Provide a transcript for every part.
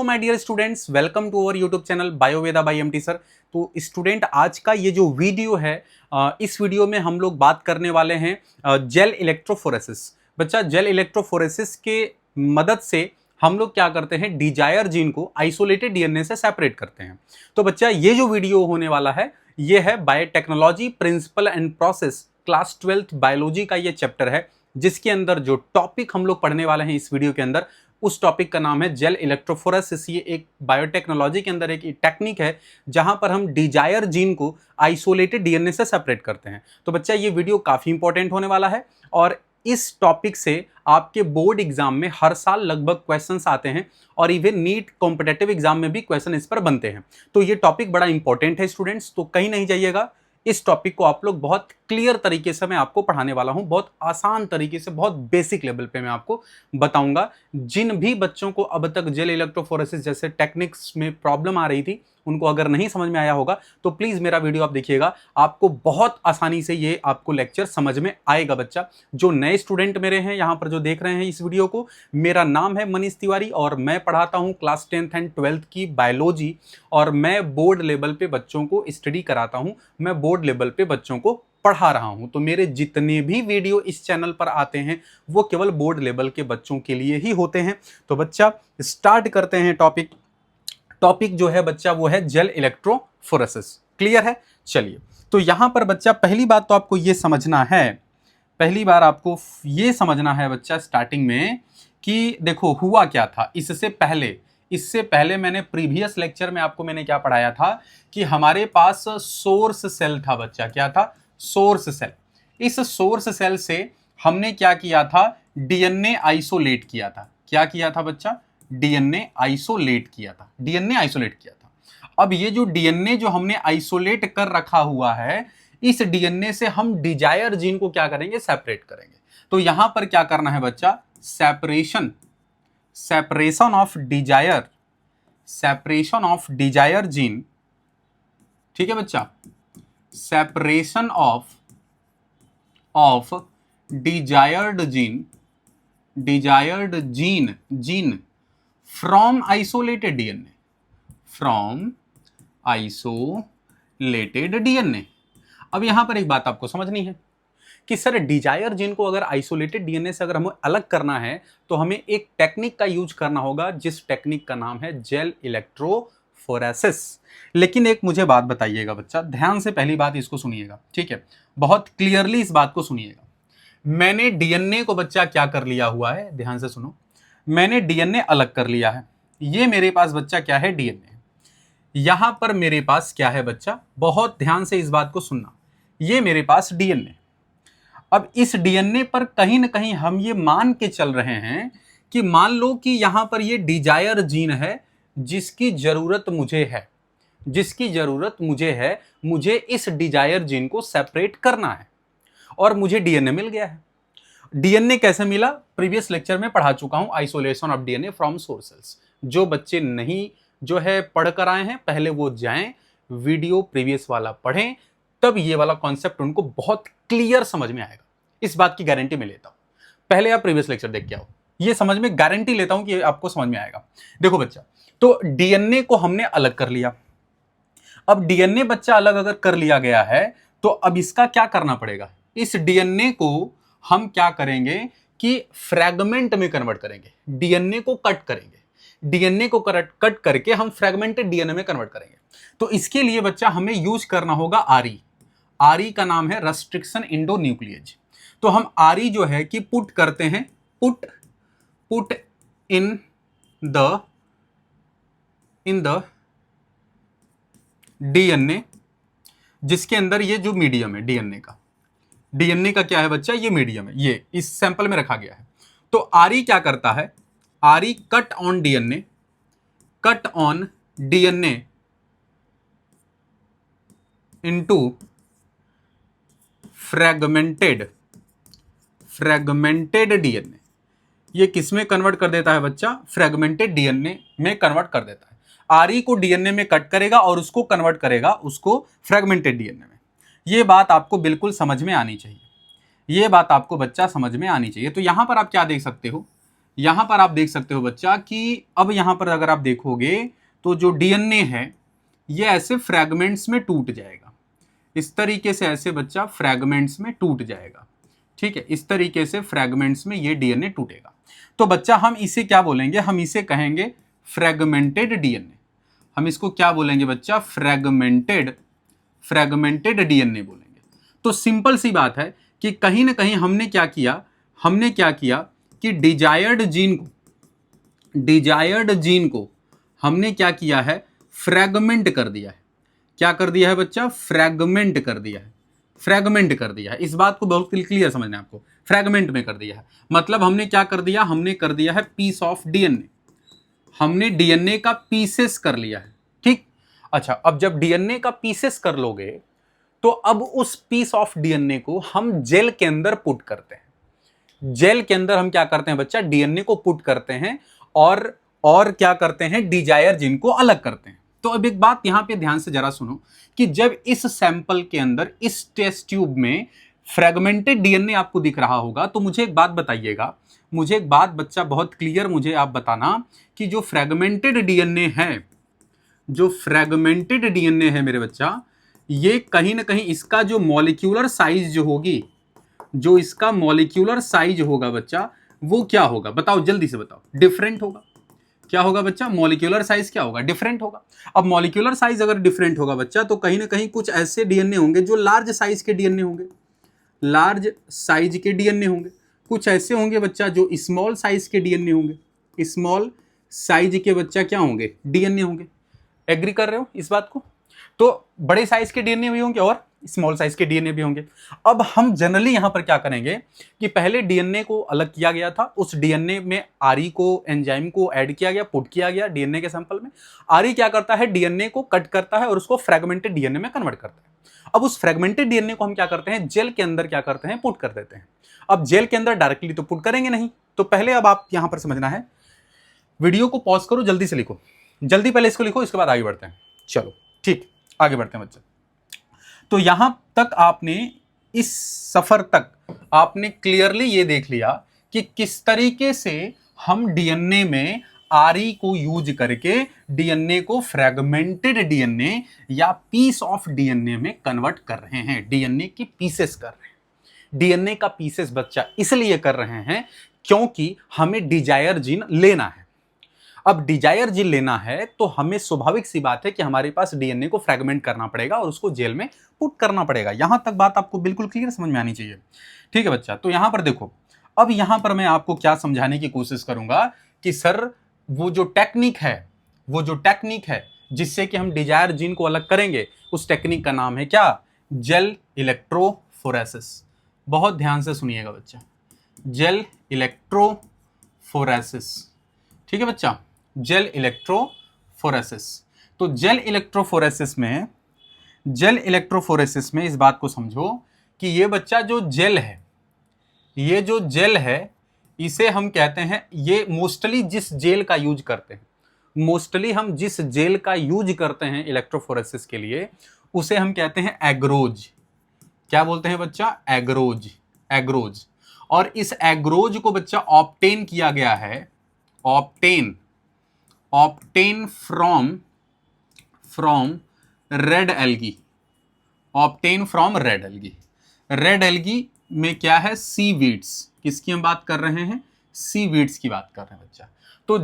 My dear students, welcome to our YouTube channel Bioveda by MT sir. तो student, आज का ये जो वीडियो है, इस वीडियो में हम लोग बात करने वाले हैं जेल इलेक्ट्रोफोरेसिस। बच्चा, जेल इलेक्ट्रोफोरेसिस के मदद से हम लोग क्या करते हैं, डिजायर जीन को आइसोलेटेड डीएनए से सेपरेट करते हैं। तो बच्चा, ये जो वीडियो होने वाला है ये है biotechnology principle and process, class 12th biology का ये चैप्टर है, जिसके अंदर जो टॉपिक हम लोग पढ़ने वाले हैं इस वीडियो के अंदर, उस टॉपिक का नाम है जेल इलेक्ट्रोफोरेसिस। ये एक बायोटेक्नोलॉजी के अंदर एक टेक्निक है जहां पर हम डिजायर जीन को आइसोलेटेड डीएनए से सेपरेट करते हैं। तो बच्चा, ये वीडियो काफी इंपॉर्टेंट होने वाला है और इस टॉपिक से आपके बोर्ड एग्जाम में हर साल लगभग क्वेश्चंस आते हैं और इवन नीट कॉम्पिटेटिव एग्जाम में भी क्वेश्चन इस पर बनते हैं। तो ये टॉपिक बड़ा इंपॉर्टेंट है स्टूडेंट्स, तो कहीं नहीं जाइएगा। इस टॉपिक को आप लोग बहुत क्लियर तरीके से मैं आपको पढ़ाने वाला हूं, बहुत आसान तरीके से, बहुत बेसिक लेवल पे मैं आपको बताऊंगा। जिन भी बच्चों को अब तक जेल इलेक्ट्रोफोरेसिस जैसे टेक्निक्स में प्रॉब्लम आ रही थी, उनको अगर नहीं समझ में आया होगा तो प्लीज मेरा वीडियो आप देखिएगा, आपको बहुत आसानी से ये आपको लेक्चर समझ में आएगा। बच्चा, जो नए स्टूडेंट मेरे हैं यहाँ पर जो देख रहे हैं इस वीडियो को, मेरा नाम है मनीष तिवारी और मैं पढ़ाता हूँ क्लास 10th एंड 12th की बायोलॉजी, और मैं बोर्ड लेवल पे बच्चों को स्टडी कराता हूँ, मैं बोर्ड लेवल पे बच्चों को पढ़ा रहा हूं। तो मेरे जितने भी वीडियो इस चैनल पर आते हैं वो केवल बोर्ड लेवल के बच्चों के लिए ही होते हैं। तो बच्चा, स्टार्ट करते हैं टॉपिक जो है बच्चा वो है जेल इलेक्ट्रोफोरेसिस। क्लियर है? चलिए, तो यहां पर बच्चा पहली बात तो आपको ये समझना है, पहली बार आपको ये समझना है बच्चा स्टार्टिंग में कि देखो हुआ क्या था इससे पहले मैंने प्रीवियस लेक्चर में आपको मैंने क्या पढ़ाया था कि हमारे पास सोर्स सेल था बच्चा। क्या था? Source cell. इस सोर्स सेल से हमने क्या किया था? डीएनए आइसोलेट किया था। क्या किया था बच्चा? डीएनए आइसोलेट किया था। अब ये जो डीएनए जो हमने आइसोलेट कर रखा हुआ है, इस डीएनए से हम डिजायर जीन को क्या करेंगे? सेपरेट करेंगे। तो यहां पर क्या करना है बच्चा? Separation of desire gene. ठीक है बच्चा? Separation of desired gene from isolated DNA. अब यहां पर एक बात आपको समझनी है कि सर, डिजायर जीन को अगर आइसोलेटेड डीएनए से अगर हमें अलग करना है तो हमें एक टेक्निक का यूज करना होगा, जिस टेक्निक का नाम है जेल इलेक्ट्रोफोरेसिस। लेकिन एक मुझे बात बताइएगा बच्चा, ध्यान से पहली बात इसको सुनिएगा, ठीक है? बहुत क्लियरली इस बात को सुनिएगा। मैंने डीएनए को बच्चा क्या कर लिया हुआ है, ध्यान से सुनो। मैंने डीएनए अलग कर लिया है। ये मेरे पास बच्चा क्या है? डीएनए। यहां पर मेरे पास क्या है बच्चा? बहुत ध्यान से इस बात को सुनना। ये मेरे पास डीएनए। अब इस डीएनए पर कहीं ना कहीं हम ये मान के चल रहे हैं कि मान लो कि यहां पर ये डिजायर जीन है जिसकी जरूरत मुझे है, मुझे इस डिजायर जीन को सेपरेट करना है और मुझे डीएनए मिल गया है। डीएनए कैसे मिला? प्रीवियस लेक्चर में पढ़ा चुका हूं, isolation of DNA from source cells. जो बच्चे नहीं जो है पढ़ कर आए हैं, पहले वो जाएं वीडियो प्रीवियस वाला पढ़ें, तब ये वाला कॉन्सेप्ट उनको बहुत क्लियर समझ में आएगा। इस बात की गारंटी मैं लेता हूं। पहले आप प्रीवियस लेक्चर देख के आओ, ये समझ में गारंटी लेता हूं कि आपको समझ में आएगा। देखो बच्चा, तो डीएनए को हमने अलग कर लिया। अब डीएनए बच्चा अलग अगर कर लिया गया है तो अब इसका क्या करना पड़ेगा? इस डीएनए को हम क्या करेंगे कि फ्रैगमेंट में कन्वर्ट करेंगे, डीएनए को कट करेंगे। डीएनए को कट करके हम फ्रैगमेंटेड डीएनए में कन्वर्ट करेंगे। तो इसके लिए बच्चा हमें यूज करना होगा आरई का नाम है रेस्ट्रिक्शन इंडोन्यूक्लियेज। तो हम आरई जो है कि पुट करते हैं, पुट इन द डीएनए, जिसके अंदर ये जो मीडियम है डीएनए का क्या है बच्चा? ये मीडियम है, ये इस सैंपल में रखा गया है। तो आरई क्या करता है? RE cut on DNA into fragmented DNA. ये किस में कन्वर्ट कर देता है बच्चा? फ्रैगमेंटेड डीएनए में कन्वर्ट कर देता है। आरई को डीएनए में कट करेगा और उसको कन्वर्ट करेगा उसको फ्रैगमेंटेड डीएनए में। ये बात आपको बिल्कुल समझ में आनी चाहिए, ये बात आपको बच्चा समझ में आनी चाहिए। तो यहां पर आप क्या देख सकते हो? यहां पर आप देख सकते हो बच्चा कि अब यहां पर अगर आप देखोगे तो जो डीएनए है ये ऐसे फ्रैगमेंट्स में टूट जाएगा, इस तरीके से ऐसे बच्चा फ्रैगमेंट्स में टूट जाएगा। ठीक है, इस तरीके से फ्रैगमेंट्स में ये डीएनए टूटेगा। तो बच्चा हम इसे क्या बोलेंगे, हम इसे कहेंगे फ्रैगमेंटेड डीएनए। हम इसको क्या बोलेंगे बच्चा, फ्रैगमेंटेड डीएनए बोलेंगे। तो सिंपल सी बात है कि कहीं ना कहीं हमने क्या किया कि डिजायर्ड जीन को हमने क्या किया है, फ्रैगमेंट कर दिया है। क्या कर दिया है बच्चा, फ्रैगमेंट कर दिया है। इस बात को बहुत क्लियर समझना है आपको, फ्रैगमेंट में कर दिया है मतलब हमने क्या कर दिया, हमने कर दिया है पीस ऑफ डीएनए, हमने डीएनए का पीसेस कर लिया है। ठीक, अच्छा, अब जब डीएनए का पीसेस कर लोगे तो अब उस पीस ऑफ डीएनए को हम जेल के अंदर पुट करते हैं। जेल के अंदर हम क्या करते हैं बच्चा, डीएनए को पुट करते हैं और क्या करते हैं, डिजायर जीन को अलग करते हैं। तो अब एक बात यहां पे ध्यान से जरा सुनो कि जब इस सैंपल के अंदर इस टेस्ट ट्यूब में फ्रैगमेंटेड डीएनए आपको दिख रहा होगा तो मुझे एक बात बताइएगा, मुझे एक बात बच्चा बहुत क्लियर मुझे आप बताना कि जो फ्रैगमेंटेड डीएनए है मेरे बच्चा, ये कहीं ना कहीं इसका जो मॉलिक्यूलर साइज जो होगी, जो इसका मॉलिक्यूलर साइज होगा बच्चा, वो क्या होगा बताओ, जल्दी से बताओ, डिफरेंट होगा। क्या होगा बच्चा, मॉलिक्यूलर साइज क्या होगा, डिफरेंट होगा। अब मॉलिक्यूलर साइज अगर डिफरेंट होगा बच्चा तो कहीं ना कहीं कुछ ऐसे डीएनए होंगे जो लार्ज साइज के डीएनए होंगे, कुछ ऐसे होंगे बच्चा जो स्मॉल साइज के डीएनए होंगे, स्मॉल साइज के बच्चा क्या होंगे, डीएनए होंगे। एग्री कर रहे हो इस बात को? तो बड़े साइज के डीएनए भी होंगे और स्मॉल साइज के डीएनए भी होंगे। अब हम जनरली यहां पर क्या करेंगे कि पहले डीएनए को अलग किया गया था, उस डीएनए में आरई को, एंजाइम को ऐड किया गया, पुट किया गया डीएनए के सैंपल में। आरई क्या करता है, डीएनए को कट करता है और उसको फ्रैगमेंटेड डीएनए में कन्वर्ट करता है। अब उस फ्रैगमेंटेड डीएनए को हम क्या करते हैं, जेल के अंदर क्या करते हैं, पुट कर देते हैं। अब जेल के अंदर डायरेक्टली तो पुट करेंगे नहीं, तो पहले अब आप यहां पर समझना है, वीडियो को पॉज करो, जल्दी से लिखो, जल्दी पहले इसको लिखो, इसके बाद आगे बढ़ते हैं। चलो ठीक, आगे बढ़ते हैं बच्चे। तो यहां तक आपने, इस सफर तक आपने क्लियरली ये देख लिया कि किस तरीके से हम डीएनए में आरई को यूज करके डीएनए को फ्रैगमेंटेड डीएनए या पीस ऑफ डीएनए में कन्वर्ट कर रहे हैं, डीएनए की पीसेस कर रहे हैं। डीएनए का पीसेस बच्चा इसलिए कर रहे हैं क्योंकि हमें डिजायर जीन लेना है। अब डिजायर जीन लेना है तो हमें स्वाभाविक सी बात है कि हमारे पास डीएनए को फ्रैगमेंट करना पड़ेगा और उसको जेल में पुट करना पड़ेगा। यहां तक बात आपको बिल्कुल क्लियर समझ में आनी चाहिए। ठीक है बच्चा, तो यहां पर देखो, अब यहां पर मैं आपको क्या समझाने की कोशिश करूंगा कि सर वो जो टेक्निक है जिससे कि हम डिजायर जीन को अलग करेंगे, उस टेक्निक का नाम है क्या, जेल इलेक्ट्रोफोरेसिस। बहुत ध्यान से सुनिएगा बच्चा, जेल इलेक्ट्रोफोरेसिस। ठीक है बच्चा, जेल इलेक्ट्रोफोरेसिस। तो जेल इलेक्ट्रोफोरेसिस में इस बात को समझो कि ये बच्चा जो जेल है, इसे हम कहते हैं, ये मोस्टली जिस जेल का यूज करते हैं, इलेक्ट्रोफोरेसिस के लिए, उसे हम कहते हैं एग्रोज। क्या बोलते हैं बच्चा, एग्रोज। और इस एग्रोज को बच्चा ऑब्टेन किया गया है, obtain from red algae, red algae में क्या है, सीवीड्स। किसकी हम बात कर रहे हैं, सीवीड्स की बात कर रहे हैं बच्चा। तो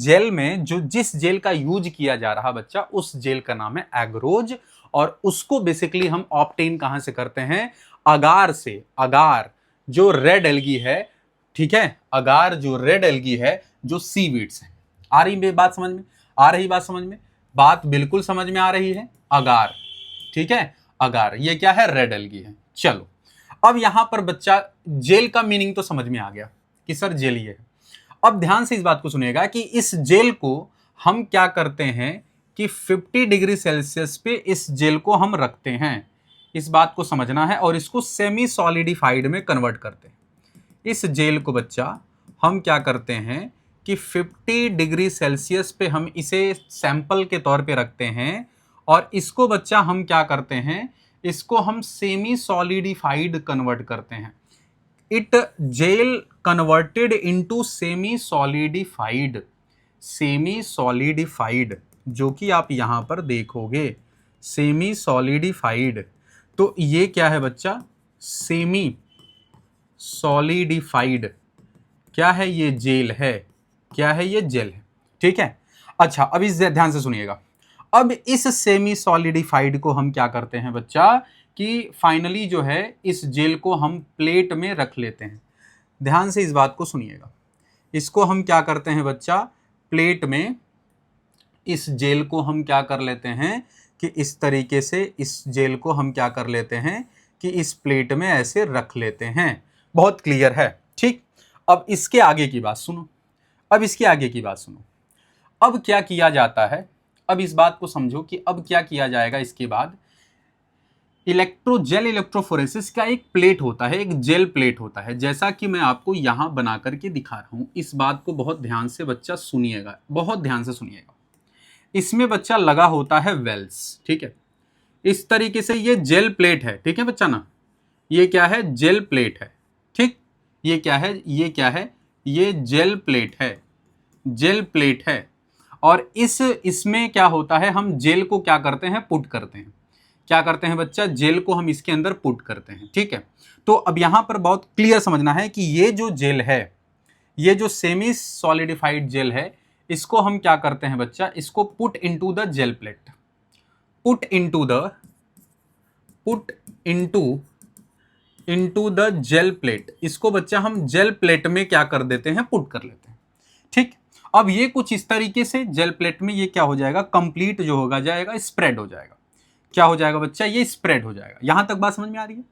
जेल में जो जिस जेल का यूज किया जा रहा बच्चा, उस जेल का नाम है एग्रोज। और उसको बेसिकली हम ऑब्टेन कहां से करते हैं, अगार से। अगार जो रेड एल्गी है, ठीक है, अगार जो रेड एल्गी है, जो सीवीड्स है। आ रही बात समझ में, बात बिल्कुल समझ में आ रही है। अगार, ठीक है, अगार, ये क्या है, रेड एल्गी है। चलो, अब यहां पर बच्चा जेल का मीनिंग तो समझ में आ गया कि सर जेल ये है। अब ध्यान से इस बात को सुनिएगा कि इस जेल को हम क्या करते हैं कि 50 डिग्री सेल्सियस पे इस जेल को हम रखते हैं, इस बात को समझना है, और इसको सेमी सॉलिडिफाइड में कन्वर्ट करते हैं। इस जेल को बच्चा हम क्या करते हैं कि 50 डिग्री सेल्सियस पे हम इसे सैंपल के तौर पे रखते हैं, और इसको बच्चा हम क्या करते हैं, इसको हम सेमी सॉलिडिफाइड कन्वर्ट करते हैं। It gel converted into semi solidified, जो कि आप यहां पर देखोगे सेमी सॉलिडिफाइड। तो ये क्या है बच्चा, सेमी सॉलिडिफाइड क्या है, ये जेल है, क्या है, ये जेल है, ठीक है। अच्छा, अब इस ध्यान से सुनिएगा। अब इस सेमी सॉलिडिफाइड को हम क्या करते हैं बच्चा, कि फाइनली जो है इस जेल को हम प्लेट में रख लेते हैं। ध्यान से इस बात को सुनिएगा। इसको हम क्या करते हैं बच्चा, प्लेट में इस जेल को हम क्या कर लेते हैं कि इस तरीके से इस जेल को हम क्या कर लेते हैं कि इस प्लेट में ऐसे रख लेते हैं। बहुत क्लियर है, ठीक। अब इसके आगे की बात सुनो, अब इसके आगे की बात सुनो। अब क्या किया जाता है, अब इस बात को समझो कि अब क्या किया जाएगा इसके बाद। जेल इलेक्ट्रोफोरेसिस का एक प्लेट होता है, एक जेल प्लेट होता है, जैसा कि मैं आपको यहां बना करके दिखा रहा हूं। इस बात को बहुत ध्यान से बच्चा सुनिएगा, बहुत ध्यान से सुनिएगा। इसमें बच्चा लगा होता है वेल्स, ठीक है। इस तरीके से ये जेल प्लेट है, ठीक है बच्चा ना, ये क्या है, जेल प्लेट है, ठीक। ये क्या है, ये क्या है, ये जेल प्लेट है, जेल प्लेट है। और इसमें क्या होता है, हम जेल को क्या करते हैं, पुट करते हैं। क्या करते हैं बच्चा, जेल को हम इसके अंदर पुट करते हैं, ठीक है। तो अब यहां पर बहुत क्लियर समझना है कि ये जो जेल है, ये जो सेमी सॉलिडिफाइड जेल है, इसको हम क्या करते हैं बच्चा, इसको put into the gel plate, put into the gel plate. इसको बच्चा हम जेल प्लेट में क्या कर देते हैं, पुट कर लेते हैं, ठीक। अब ये कुछ इस तरीके से जेल प्लेट में ये क्या हो जाएगा, कंप्लीट जो होगा जाएगा, स्प्रेड हो जाएगा। क्या हो जाएगा बच्चा, ये स्प्रेड हो जाएगा। यहां तक बात समझ में आ रही है।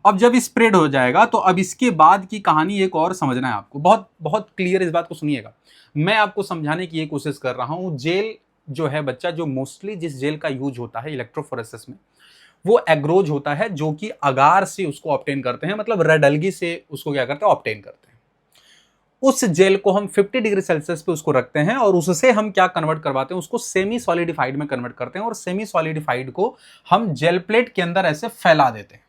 अब जब स्प्रेड हो जाएगा तो अब इसके बाद की कहानी एक और समझना है आपको, बहुत बहुत क्लियर इस बात को सुनिएगा। मैं आपको समझाने की ये कोशिश कर रहा हूं। जेल जो है बच्चा, जो मोस्टली जिस जेल का यूज होता है इलेक्ट्रोफोरेसिस में, वो एग्रोज होता है, जो कि अगार से उसको ऑब्टेन करते हैं, मतलब रेड अलगी से उसको क्या करते हैं, ऑब्टेन करते हैं। उस जेल को हम 50 डिग्री सेल्सियस पे उसको रखते हैं और उससे हम क्या कन्वर्ट करवाते हैं, उसको सेमी सॉलिडिफाइड में कन्वर्ट करते हैं। और सेमी सॉलिडिफाइड को हम जेल प्लेट के अंदर ऐसे फैला देते हैं।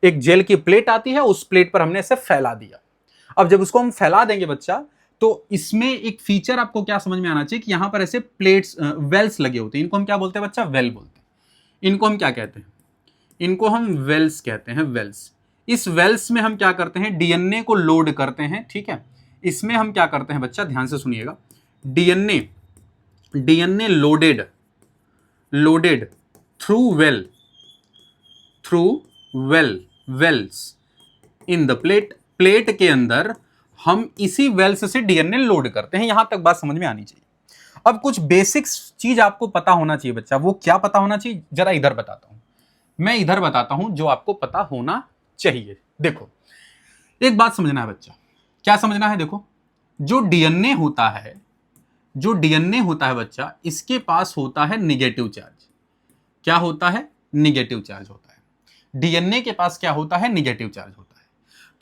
एक जेल की प्लेट आती है, उस प्लेट पर हमने ऐसे फैला दिया। अब जब उसको हम फैला देंगे बच्चा, तो इसमें एक फीचर आपको क्या समझ में आना चाहिए कि यहां पर ऐसे प्लेट्स, वेल्स लगे होते हैं। इनको हम क्या बोलते हैं बच्चा, वेल बोलते हैं। इनको हम क्या कहते हैं, इनको हम वेल्स कहते हैं, वेल्स। इस वेल्स में हम क्या करते हैं, डीएनए को लोड करते हैं, ठीक है। इसमें हम क्या करते हैं बच्चा, ध्यान से सुनिएगा, DNA loaded through wells in the plate के अंदर हम इसी वेल्स से डीएनए लोड करते हैं। यहां तक बात समझ में आनी चाहिए। अब कुछ बेसिक्स चीज आपको पता होना चाहिए बच्चा। वो क्या पता होना चाहिए, जरा इधर बताता हूं, मैं इधर बताता हूं जो आपको पता होना चाहिए। देखो, एक बात समझना है बच्चा। क्या समझना है, देखो, जो डीएनए होता है, जो डीएनए होता है बच्चा, इसके पास होता है निगेटिव चार्ज। क्या होता है, निगेटिव चार्ज होता है। डीएनए के पास क्या होता है, निगेटिव चार्ज होता है।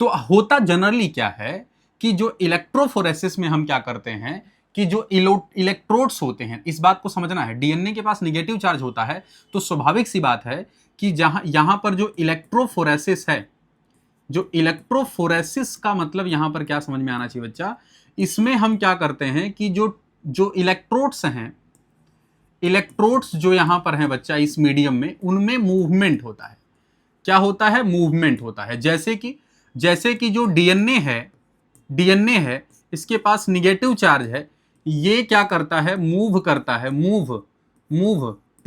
तो होता जनरली क्या है कि जो इलेक्ट्रोफोरेसिस में हम क्या करते हैं कि जो इलेक्ट्रोड्स होते हैं, इस बात को समझना है, डीएनए के पास निगेटिव चार्ज होता है, तो स्वाभाविक सी बात है कि यहां पर जो इलेक्ट्रोफोरेसिस है, जो इलेक्ट्रोफोरेसिस का मतलब यहां पर क्या समझ में आना चाहिए बच्चा, इसमें हम क्या करते हैं कि जो जो इलेक्ट्रोड्स हैं, इलेक्ट्रोड्स जो यहां पर हैं बच्चा इस मीडियम में, उनमें मूवमेंट होता है। क्या होता है, मूवमेंट होता है। जैसे कि जो डीएनए है, इसके पास निगेटिव चार्ज है, ये क्या करता है, मूव करता है, मूव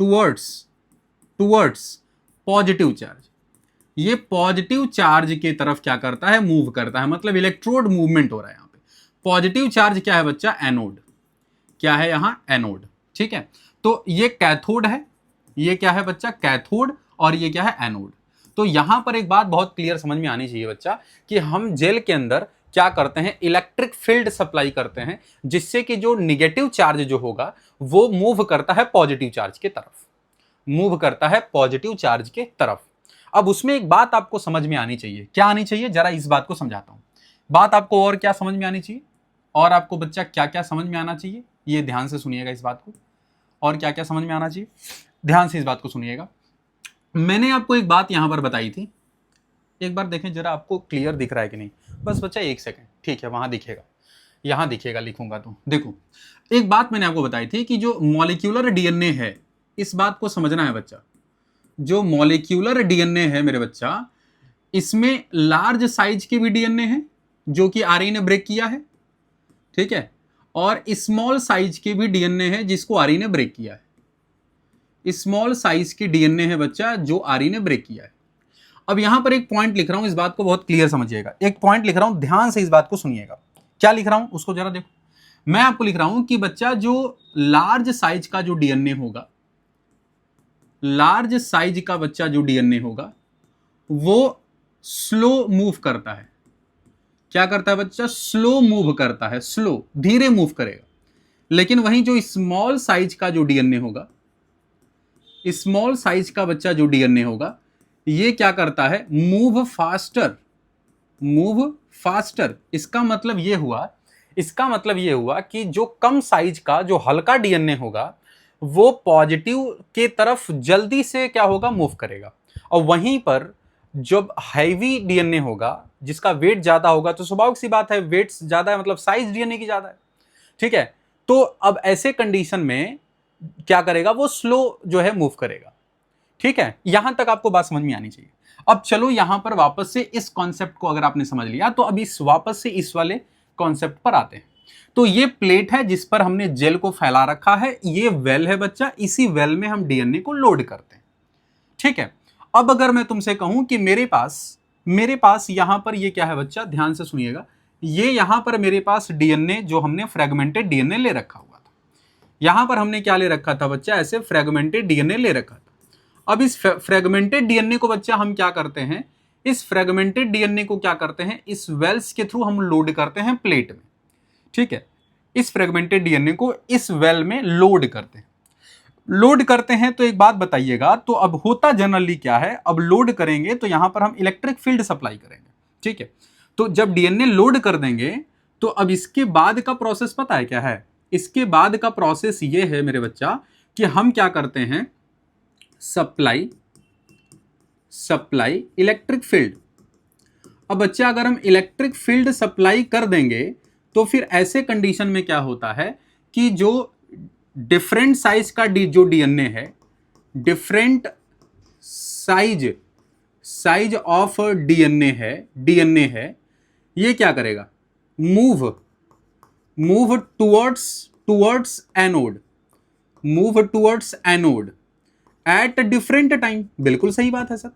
टुवर्ड्स पॉजिटिव चार्ज। ये पॉजिटिव चार्ज के तरफ क्या करता है, मूव करता है, मतलब इलेक्ट्रोड मूवमेंट हो रहा है यहां पे। पॉजिटिव चार्ज क्या है बच्चा, एनोड। क्या है यहां, एनोड, ठीक है। तो ये कैथोड है, ये क्या है बच्चा, कैथोड, और ये क्या है, एनोड। तो यहां पर एक बात बहुत क्लियर समझ में आनी चाहिए बच्चा कि हम जेल के अंदर क्या करते हैं, इलेक्ट्रिक फील्ड सप्लाई करते हैं, जिससे कि जो निगेटिव चार्ज जो होगा वो मूव करता है पॉजिटिव चार्ज के तरफ, मूव करता है पॉजिटिव चार्ज के तरफ। अब उसमें एक बात आपको समझ में आनी चाहिए। क्या आनी चाहिए, जरा इस बात को समझाता हूं। बात आपको और क्या समझ में आनी चाहिए, और आपको बच्चा क्या क्या समझ में आना चाहिए, ये ध्यान से सुनिएगा इस बात को। और क्या क्या समझ में आना चाहिए, ध्यान से इस बात को सुनिएगा। मैंने आपको एक बात यहां पर बताई थी एक बार देखें जरा, आपको क्लियर दिख रहा है कि नहीं? बस बच्चा एक सेकंड, ठीक है, वहां दिखेगा, यहां दिखेगा, लिखूंगा तो देखो। एक बात मैंने आपको बताई थी कि जो मॉलिक्यूलर डीएनए है, इस बात को समझना है बच्चा। जो मॉलिक्यूलर डीएनए है मेरे बच्चा, इसमें लार्ज साइज के भी डीएनए हैं जो कि आरएनए ने ब्रेक किया है, ठीक है, और स्मॉल साइज के भी डीएनए है जिसको आरएनए ने ब्रेक किया है। स्मॉल साइज के डीएनए है बच्चा जो आरएनए ने ब्रेक किया है। अब यहां पर एक पॉइंट लिख रहा हूं, इस बात को बहुत क्लियर समझिएगा। एक पॉइंट लिख रहा हूं, ध्यान से इस बात को सुनिएगा। क्या लिख रहा हूं उसको जरा देखो। मैं आपको लिख रहा हूं कि बच्चा जो लार्ज साइज का जो डीएनए होगा, लार्ज साइज का बच्चा जो डीएनए होगा वो स्लो मूव करता है। क्या करता है बच्चा? स्लो मूव करता है, स्लो, धीरे मूव करेगा। लेकिन वहीं जो स्मॉल साइज का जो डीएनए होगा, स्मॉल साइज का बच्चा जो डीएनए होगा, ये क्या करता है? Move faster, move faster. इसका मतलब ये हुआ कि जो कम साइज का जो हल्का डीएनए होगा वो पॉजिटिव के तरफ जल्दी से क्या होगा? मूव करेगा। और वहीं पर जब हैवी डीएनए होगा जिसका वेट ज्यादा होगा, तो स्वाभाविक सी बात है, वेट ज्यादा है मतलब साइज डीएनए की ज्यादा है, ठीक है। तो अब ऐसे कंडीशन में क्या करेगा? वो स्लो जो है मूव करेगा, ठीक है। यहां तक आपको बात समझ में आनी चाहिए। अब चलो यहां पर वापस से इस कॉन्सेप्ट को अगर आपने समझ लिया, तो अब वापस से इस वाले कॉन्सेप्ट पर आते हैं। तो ये प्लेट है जिस पर हमने जेल को फैला रखा है, ये वेल है बच्चा, इसी वेल में हम डीएनए को लोड करते हैं, ठीक है। अब अगर मैं तुमसे कहूं कि मेरे पास यहां पर ये क्या है बच्चा, ध्यान से सुनिएगा, ये यहां पर मेरे पास डीएनए जो हमने फ्रेगमेंटेड डीएनए ले रखा हुआ था, यहां पर हमने क्या ले रखा था बच्चा? ऐसे फ्रेगमेंटेड डीएनए ले रखा था। अब इस फ्रेगमेंटेड डीएनए को बच्चा हम क्या करते हैं? इस फ्रेगमेंटेड डीएनए को क्या करते हैं? इस वेल्स के थ्रू हम लोड करते हैं प्लेट में, ठीक है। इस फ्रेगमेंटेड डीएनए को इस वेल में लोड करते हैं। तो एक बात बताइएगा, तो अब होता जनरली क्या है? अब लोड करेंगे तो यहां पर हम इलेक्ट्रिक फील्ड सप्लाई करेंगे, ठीक है। तो जब डीएनए लोड कर देंगे तो अब इसके बाद का प्रोसेस पता है क्या है? इसके बाद का प्रोसेस ये है मेरे बच्चा कि हम क्या करते हैं? Supply electric field. अब बच्चा अगर हम इलेक्ट्रिक फील्ड सप्लाई कर देंगे तो फिर ऐसे कंडीशन में क्या होता है कि जो डिफरेंट साइज का जो डीएनए है, डिफरेंट साइज ऑफ डीएनए है, ये क्या करेगा? Move towards anode at different time. बिल्कुल सही बात है सर,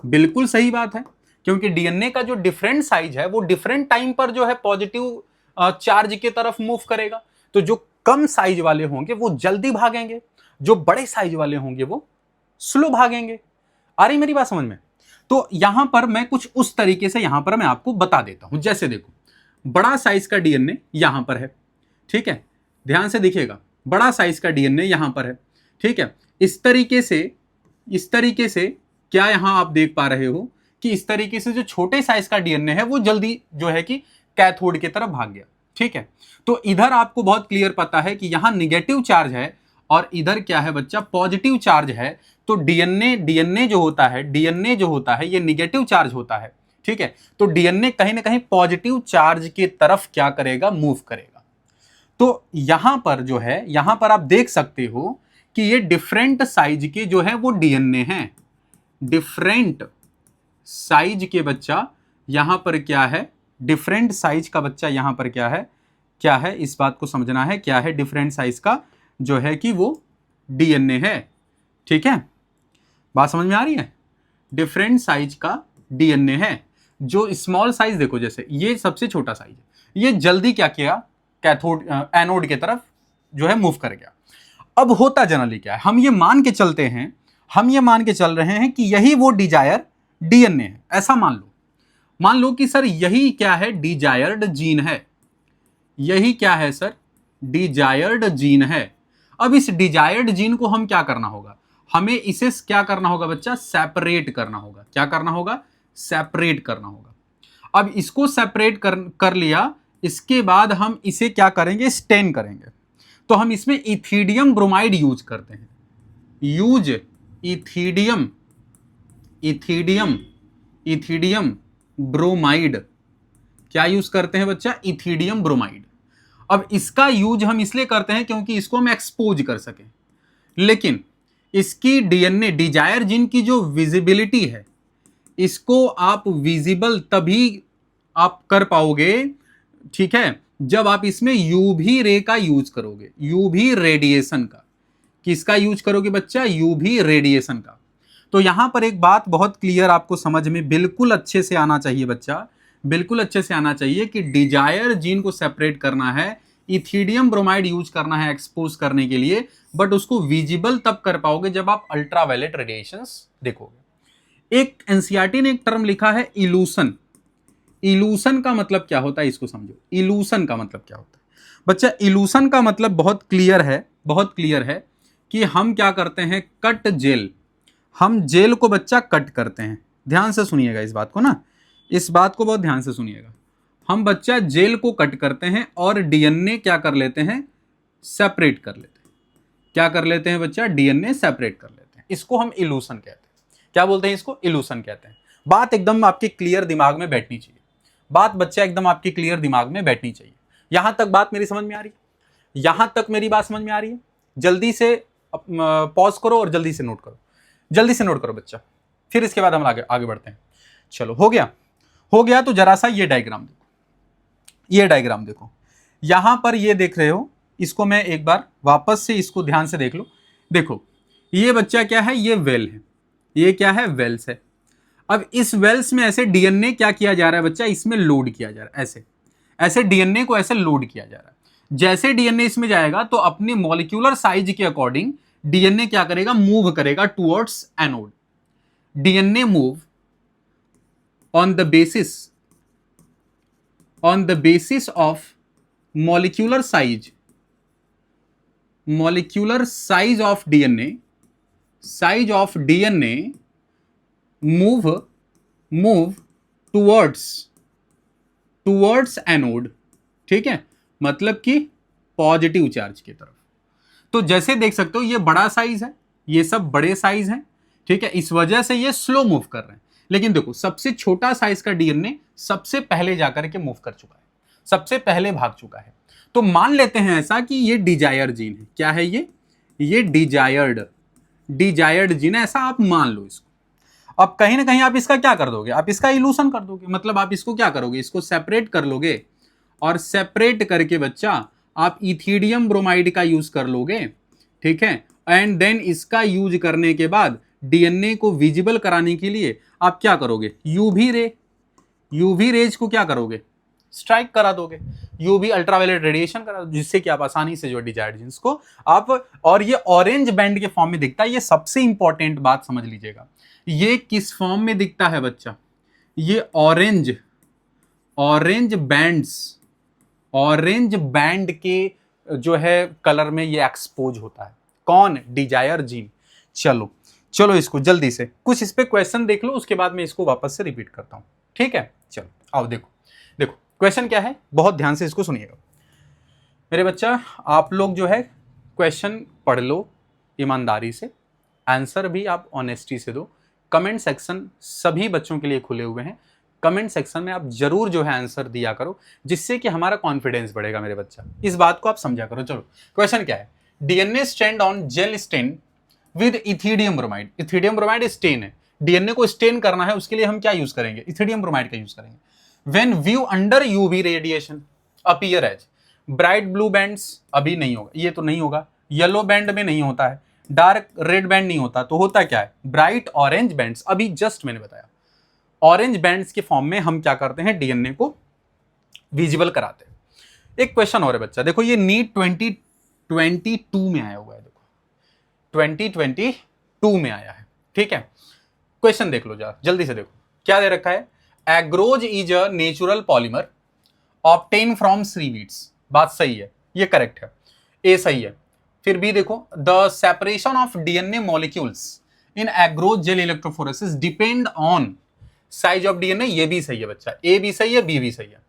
बिल्कुल सही बात है, क्योंकि डीएनए का जो डिफरेंट साइज है वो डिफरेंट टाइम पर जो है पॉजिटिव चार्ज की तरफ मूव करेगा। तो जो कम साइज वाले होंगे वो जल्दी भागेंगे, जो बड़े साइज वाले होंगे वो स्लो भागेंगे। आ रही मेरी बात समझ में? तो यहां पर मैं कुछ उस तरीके से यहां पर मैं आपको बता देता हूं। जैसे देखो, बड़ा साइज का डीएनए यहां पर है, ठीक है, ध्यान से देखिएगा, बड़ा साइज का डीएनए यहां पर है, ठीक है। इस तरीके से क्या यहां आप देख पा रहे हो कि इस तरीके से जो छोटे साइज का डीएनए है वो जल्दी जो है कि कैथोड की तरफ भाग गया, ठीक है। तो इधर आपको बहुत क्लियर पता है कि यहां निगेटिव चार्ज है और इधर क्या है बच्चा? पॉजिटिव चार्ज है। तो डीएनए जो होता है ये निगेटिव चार्ज होता है, ठीक है। तो डीएनए कहीं ना कहीं पॉजिटिव चार्ज की तरफ क्या करेगा? मूव करेगा। तो यहां पर जो है, यहां पर आप देख सकते हो कि ये डिफरेंट साइज के जो है वो डीएनए हैं, डिफरेंट साइज के बच्चा यहां पर क्या है? डिफरेंट साइज का बच्चा यहां पर क्या है? इस बात को समझना है, क्या है? डिफरेंट साइज का जो है कि वो डीएनए है, ठीक है। बात समझ में आ रही है? डिफरेंट साइज का डीएनए है। जो स्मॉल साइज देखो, जैसे ये सबसे छोटा साइज है, ये जल्दी क्या किया? कैथोड एनोड की तरफ जो है मूव कर गया। अब होता जनरली क्या है? हम ये मान के चल रहे हैं कि यही वो डिजायर डीएनए है। ऐसा मान लो कि सर यही क्या है? डिजायर्ड जीन है। यही क्या है सर? डिजायर्ड जीन है। अब इस डिजायर्ड जीन को हम क्या करना होगा? हमें इसे क्या करना होगा बच्चा? सेपरेट करना होगा। क्या करना होगा? सेपरेट करना होगा। अब इसको सेपरेट कर लिया, इसके बाद हम इसे क्या करेंगे? स्टेन करेंगे। तो हम इसमें इथिडियम ब्रोमाइड यूज करते हैं। इथिडियम ब्रोमाइड, क्या यूज करते हैं बच्चा, इथिडियम ब्रोमाइड। अब इसका यूज हम इसलिए करते हैं क्योंकि इसको हम एक्सपोज कर सकें, लेकिन इसकी डीएनए डिजायर जीन की जो विजिबिलिटी है, इसको आप विजिबल तभी आप कर पाओगे, ठीक है, जब आप इसमें यूवी रे का यूज करोगे, यूवी रेडिएशन का। किसका यूज करोगे बच्चा, यूवी रेडिएशन का। तो यहां पर एक बात बहुत क्लियर आपको समझ में बिल्कुल अच्छे से आना चाहिए बच्चा, बिल्कुल अच्छे से आना चाहिए कि डिजायर जीन को सेपरेट करना है, इथिडियम ब्रोमाइड यूज करना है एक्सपोज करने के लिए, बट उसको विजिबल तब कर पाओगे जब आप अल्ट्रावायलेट रेडिएशंस देखोगे। एक एनसीईआरटी ने एक टर्म लिखा है इल्यूशन। इल्यूशन का मतलब क्या होता है, इसको समझो। इल्यूशन का मतलब क्या होता है बच्चा, इल्यूशन का मतलब बहुत क्लियर है, बहुत क्लियर है कि हम क्या करते हैं, कट जेल, हम जेल को बच्चा कट करते हैं। ध्यान से सुनिएगा इस बात को ना, इस बात को बहुत ध्यान से सुनिएगा। हम बच्चा जेल को कट करते हैं और डीएनए क्या कर लेते हैं, सेपरेट कर लेते हैं। क्या कर लेते हैं बच्चा, डीएनए सेपरेट कर लेते हैं। इसको हम इल्यूशन कहते हैं। क्या बोलते हैं इसको, इल्यूशन कहते हैं। बात एकदम आपके क्लियर दिमाग में बैठनी चाहिए, बात बच्चा एकदम आपकी क्लियर दिमाग में बैठनी चाहिए। यहां तक बात मेरी समझ में आ रही है, यहां तक मेरी बात समझ में आ रही है। जल्दी से पॉज करो और जल्दी से नोट करो, जल्दी से नोट करो बच्चा, फिर इसके बाद हम आगे बढ़ते हैं। चलो हो गया तो जरा सा ये डायग्राम देखो, ये डायग्राम देखो। यहां पर ये देख रहे हो, इसको मैं एक बार वापस से इसको ध्यान से देख लो। देखो ये बच्चा क्या है, ये वेल है, ये क्या है, वेल्स है। अब इस वेल्स में ऐसे डीएनए क्या किया जा रहा है बच्चा, इसमें लोड किया जा रहा है, ऐसे ऐसे डीएनए को ऐसे लोड किया जा रहा है। जैसे डीएनए इसमें जाएगा तो अपनी मॉलिक्यूलर साइज के अकॉर्डिंग डीएनए क्या करेगा, मूव करेगा towards anode. DNA move on the basis of molecular size of DNA, move towards anode, ठीक है, मतलब कि पॉजिटिव चार्ज की तरफ। तो जैसे देख सकते हो ये बड़ा साइज है, ये सब बड़े साइज हैं, ठीक है, इस वजह से ये स्लो मूव कर रहे हैं। लेकिन देखो सबसे छोटा साइज का डीएनए सबसे पहले जाकर के मूव कर चुका है, सबसे पहले भाग चुका है। तो मान लेते हैं ऐसा कि ये डिजायर जीन है। क्या है ये डिजायर्ड जीन है, ऐसा आप मान लो इसको। अब कहीं ना कहीं आप इसका क्या कर दोगे, आप इसका इल्यूशन कर दोगे, मतलब आप इसको क्या करोगे, इसको सेपरेट कर लोगे, और सेपरेट करके बच्चा आप इथिडियम ब्रोमाइड का यूज कर लोगे, ठीक है। एंड देन इसका यूज करने के बाद डीएनए को विजिबल कराने के लिए आप क्या करोगे, यूवी रेज को क्या करोगे, स्ट्राइक करा दोगे, यूवी अल्ट्रावायलेट रेडिएशन करा दो, जिससे कि आप आसानी से जो डिजायर्ड जीन्स को आप, और ये ऑरेंज बैंड के फॉर्म में दिखता है। ये सबसे इंपॉर्टेंट बात समझ लीजिएगा, ये किस फॉर्म में दिखता है बच्चा, ये ऑरेंज बैंड के जो है कलर में ये एक्सपोज होता है। कौन, डिजायर जीन। चलो इसको जल्दी से कुछ इस पे क्वेश्चन देख लो, उसके बाद मैं इसको वापस से रिपीट करता हूं, ठीक है। चलो आओ देखो क्वेश्चन क्या है, बहुत ध्यान से इसको सुनिएगा मेरे बच्चा। आप लोग जो है क्वेश्चन पढ़ लो ईमानदारी से, आंसर भी आप ऑनेस्टी से दो। कमेंट सेक्शन सभी बच्चों के लिए खुले हुए हैं, कमेंट सेक्शन में आप जरूर जो है आंसर दिया करो, जिससे कि हमारा कॉन्फिडेंस बढ़ेगा मेरे बच्चा। इस बात को आप समझा करो। चलो क्वेश्चन क्या है, DNA stand on gel stain with ethidium bromide. Ethidium bromide stain है, डीएनए को स्टेन करना है, उसके लिए हम क्या यूज करेंगे, इथिडियम ब्रोमाइड का यूज करेंगे। When view under UV radiation appear as bright blue bands, अभी नहीं होगा, ये तो नहीं होगा। येलो बैंड में नहीं होता है, डार्क रेड बैंड नहीं होता, तो होता क्या है, ब्राइट ऑरेंज बैंड्स। अभी जस्ट मैंने बताया ऑरेंज बैंड्स के फॉर्म में हम क्या करते हैं, डीएनए को विजिबल कराते हैं। एक क्वेश्चन और है बच्चा, देखो ये नीट 2022 में आया हुआ है, देखो 2022 में आया है, ठीक है। क्वेश्चन देख लो जल्दी से देखो क्या दे रखा है, एग्रोज is a natural polymer obtain from seaweeds. बात सही है, ये करेक्ट है, ए सही है। फिर बी देखो, the separation of DNA molecules in एग्रोज gel electrophoresis depend on size of DNA, ये भी सही है बच्चा, ए भी सही है, बी भी सही है।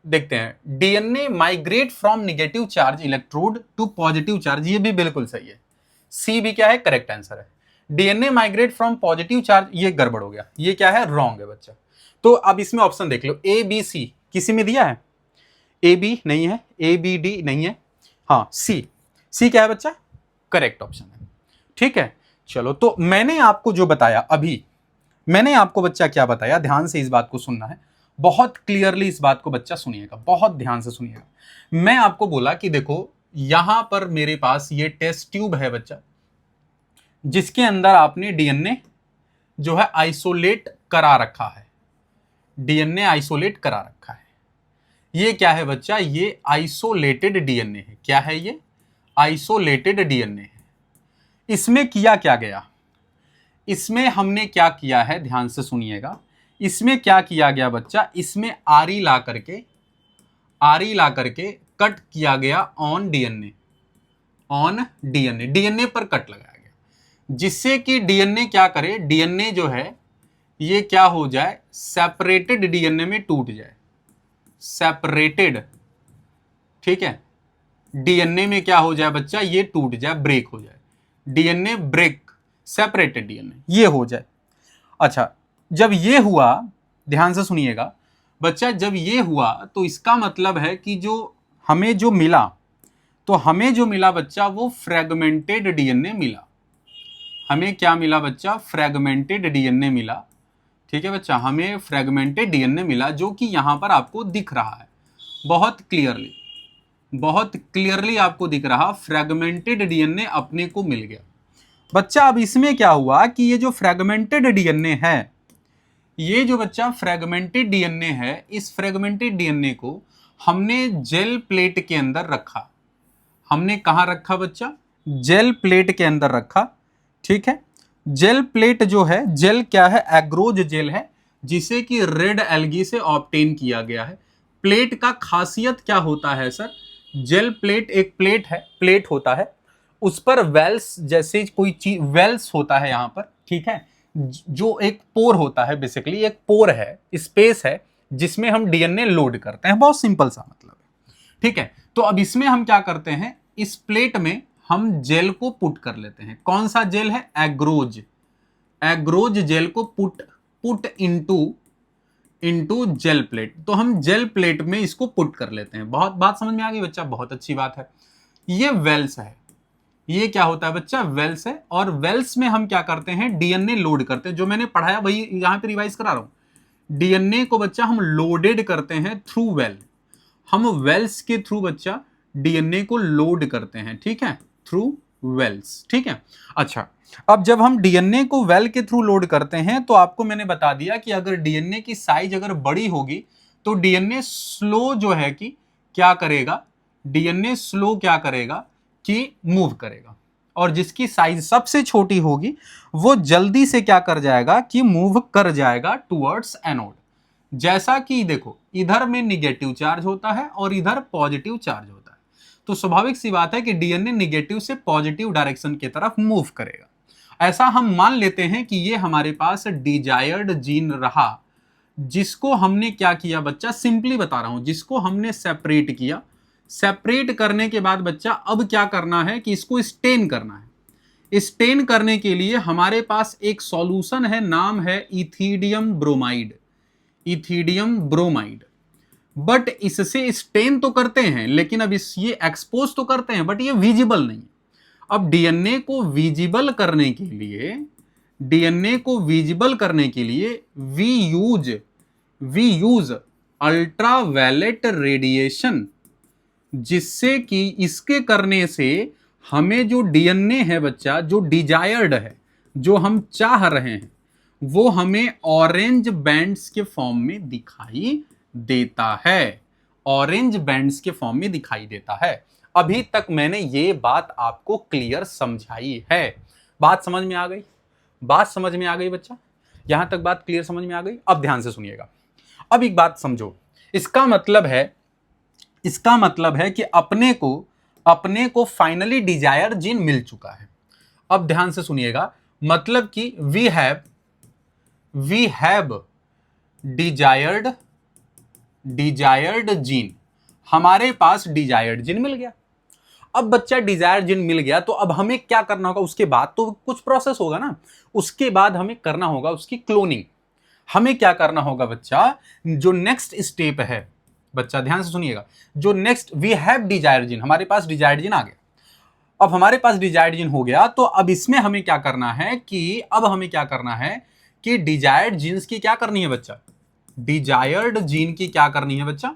देखते हैं, DNA migrate from negative charge electrode to positive charge, ये भी बिल्कुल सही है। सी भी क्या है, करेक्ट आंसर है। DNA migrate from positive charge, ये गड़बड़ हो गया, ये क्या है, रॉन्ग है बच्चा। तो अब इसमें ऑप्शन देख लो, ए बी सी किसी में दिया है, ए बी नहीं है, ए बी डी नहीं है, हाँ सी, सी क्या है बच्चा, करेक्ट ऑप्शन है। ठीक है, चलो तो मैंने आपको जो बताया अभी, मैंने आपको बच्चा क्या बताया, ध्यान से इस बात को सुनना है, बहुत क्लियरली इस बात को बच्चा सुनिएगा, बहुत ध्यान से सुनिएगा। मैं आपको बोला कि देखो यहां पर मेरे पास ये टेस्ट ट्यूब है बच्चा, जिसके अंदर आपने डीएनए जो है आइसोलेट करा रखा है, डीएनए आइसोलेट करा रखा है। ये क्या है बच्चा, ये आइसोलेटेड डीएनए है। क्या है ये, आइसोलेटेड डीएनए है। इसमें किया क्या गया, इसमें हमने क्या किया है, ध्यान से सुनिएगा, इसमें क्या किया गया बच्चा, इसमें आरी ला करके कट किया गया on DNA, on DNA, DNA पर कट लगाया गया, जिससे कि डीएनए क्या करे, डीएनए जो है ये क्या हो जाए, सेपरेटेड डीएनए में टूट जाए, सेपरेटेड, ठीक है, डीएनए में क्या हो जाए बच्चा, ये टूट जाए, ब्रेक हो जाए, डीएनए ब्रेक, सेपरेटेड डीएनए ये हो जाए। अच्छा, जब ये हुआ, ध्यान से सुनिएगा बच्चा, जब ये हुआ तो इसका मतलब है कि जो हमें जो मिला, तो हमें जो मिला बच्चा वो फ्रेगमेंटेड डीएनए मिला। हमें क्या मिला बच्चा, फ्रेगमेंटेड डीएनए मिला। ठीक है बच्चा, हमें फ्रेगमेंटेड डीएनए मिला, जो कि यहां पर आपको दिख रहा है बहुत क्लियरली, बहुत क्लियरली आपको दिख रहा, फ्रेगमेंटेड डीएनए अपने को मिल गया बच्चा। अब इसमें क्या हुआ कि ये जो फ्रेगमेंटेड डीएनए है, ये जो बच्चा फ्रेगमेंटेड डीएनए है, इस फ्रेगमेंटेड डीएनए को हमने जेल प्लेट के अंदर रखा। हमने कहां रखा बच्चा, जेल प्लेट के अंदर रखा। ठीक है, जेल प्लेट जो है, जेल क्या है, एग्रोज जेल है, जिसे कि रेड एल्गी से ऑब्टेन किया गया है। प्लेट का खासियत क्या होता है सर, जेल प्लेट एक प्लेट है, प्लेट होता है, उस पर वेल्स जैसे कोई चीज, वेल्स होता है यहां पर, ठीक है, जो एक पोर होता है, बेसिकली एक पोर है, स्पेस है, जिसमें हम डीएनए लोड करते हैं, बहुत सिंपल सा मतलब है। ठीक है, तो अब इसमें हम क्या करते हैं, इस प्लेट में हम जेल को पुट कर लेते हैं। कौन सा जेल है, एग्रोज, एग्रोज जेल को पुट इनटू जेल प्लेट। तो हम जेल प्लेट में इसको पुट कर लेते हैं। बहुत बात समझ में आ गई बच्चा, बहुत अच्छी बात है। ये वेल्स है, ये क्या होता है बच्चा, वेल्स है, और वेल्स में हम क्या करते हैं, डीएनए लोड करते हैं। जो मैंने पढ़ाया वही यहां पे रिवाइज करा रहा हूं। डीएनए को बच्चा हम लोडेड करते हैं थ्रू वेल, हम वेल्स के थ्रू बच्चा डीएनए को लोड करते हैं, ठीक है, थ्रू वेल्स। ठीक है, अच्छा, अब जब हम डीएनए को वेल के थ्रू लोड करते हैं, तो आपको मैंने बता दिया कि अगर डीएनए की साइज अगर बड़ी होगी तो डीएनए स्लो जो है कि क्या करेगा, डीएनए स्लो क्या करेगा कि मूव करेगा, और जिसकी साइज सबसे छोटी होगी वो जल्दी से क्या कर जाएगा कि मूव कर जाएगा टुवर्ड्स एनोड। जैसा कि देखो इधर में निगेटिव चार्ज होता है और इधर पॉजिटिव चार्ज होता है, तो स्वाभाविक सी बात है कि डीएनए निगेटिव से पॉजिटिव डायरेक्शन की तरफ मूव करेगा। ऐसा हम मान लेते हैं कि ये हमारे पास डिजायर्ड जीन रहा, जिसको हमने क्या किया बच्चा, सिंपली बता रहा हूं, जिसको हमने सेपरेट किया। सेपरेट करने के बाद बच्चा अब क्या करना है कि इसको स्टेन करना है। स्टेन करने के लिए हमारे पास एक सॉल्यूशन है, नाम है ethidium bromide, ethidium bromide. But इससे स्टेन तो करते हैं, लेकिन अब ये एक्सपोज तो करते हैं, बट ये विजिबल नहीं। अब डीएनए को विजिबल करने के लिए, डीएनए को विजिबल करने के लिए वी यूज अल्ट्रावायलेट रेडिएशन, जिससे कि इसके करने से हमें जो डीएनए है बच्चा, जो डिजायर्ड है, जो हम चाह रहे हैं, वो हमें ऑरेंज बैंड्स के फॉर्म में दिखाई देता है, ऑरेंज बैंड्स के फॉर्म में दिखाई देता है। अभी तक मैंने ये बात आपको क्लियर समझाई है, बात समझ में आ गई, बात समझ में आ गई बच्चा, यहां तक बात क्लियर समझ में आ गई। अब ध्यान से सुनिएगा, अब एक बात समझो, इसका मतलब है कि अपने को फाइनली डिजायर जीन मिल चुका है। अब ध्यान से सुनिएगा, मतलब कि वी हैव डिजायर्ड जीन, हमारे पास डिजायर्ड जीन मिल गया। अब बच्चा डिजायर जीन मिल गया, तो अब हमें क्या करना होगा, उसके बाद तो कुछ प्रोसेस होगा ना, उसके बाद हमें करना होगा उसकी क्लोनिंग। हमें क्या करना होगा बच्चा, जो नेक्स्ट स्टेप है, बच्चा ध्यान से सुनिएगा, जो next we have desire gene, हमारे पास डिजायर जीन आ गया। अब हमारे पास डिजायर्ड जीन हो गया, तो अब इसमें हमें क्या करना है कि अब हमें क्या करना है कि डिजायर्ड जीन्स की क्या करनी है बच्चा, डिजायर्ड जीन की क्या करनी है बच्चा,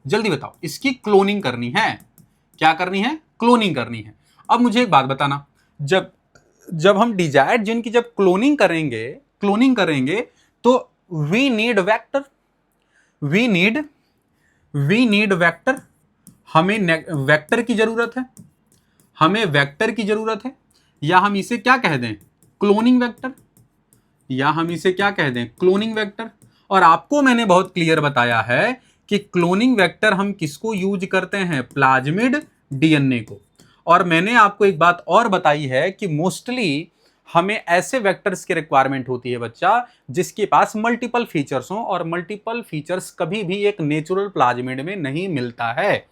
जल्दी बताओ, इसकी क्लोनिंग करनी है। क्या करनी है, क्लोनिंग करनी है। अब मुझे एक बात बताना, जब जब हम डिजायर्ड जीन की जब क्लोनिंग करेंगे तो we need vector, we need vector, हमें वेक्टर की जरूरत है, हमें वेक्टर की जरूरत है, या हम इसे क्या कह दें, क्लोनिंग वेक्टर, या हम इसे क्या कह दें, क्लोनिंग वेक्टर। और आपको मैंने बहुत क्लियर बताया है कि क्लोनिंग वेक्टर हम किसको यूज करते हैं, प्लाज्मिड डीएनए को। और मैंने आपको एक बात और बताई है कि मोस्टली हमें ऐसे वेक्टर्स की रिक्वायरमेंट होती है बच्चा जिसके पास मल्टीपल फीचर्स हो, और मल्टीपल फीचर्स कभी भी एक नेचुरल प्लाज्मिड में नहीं मिलता है।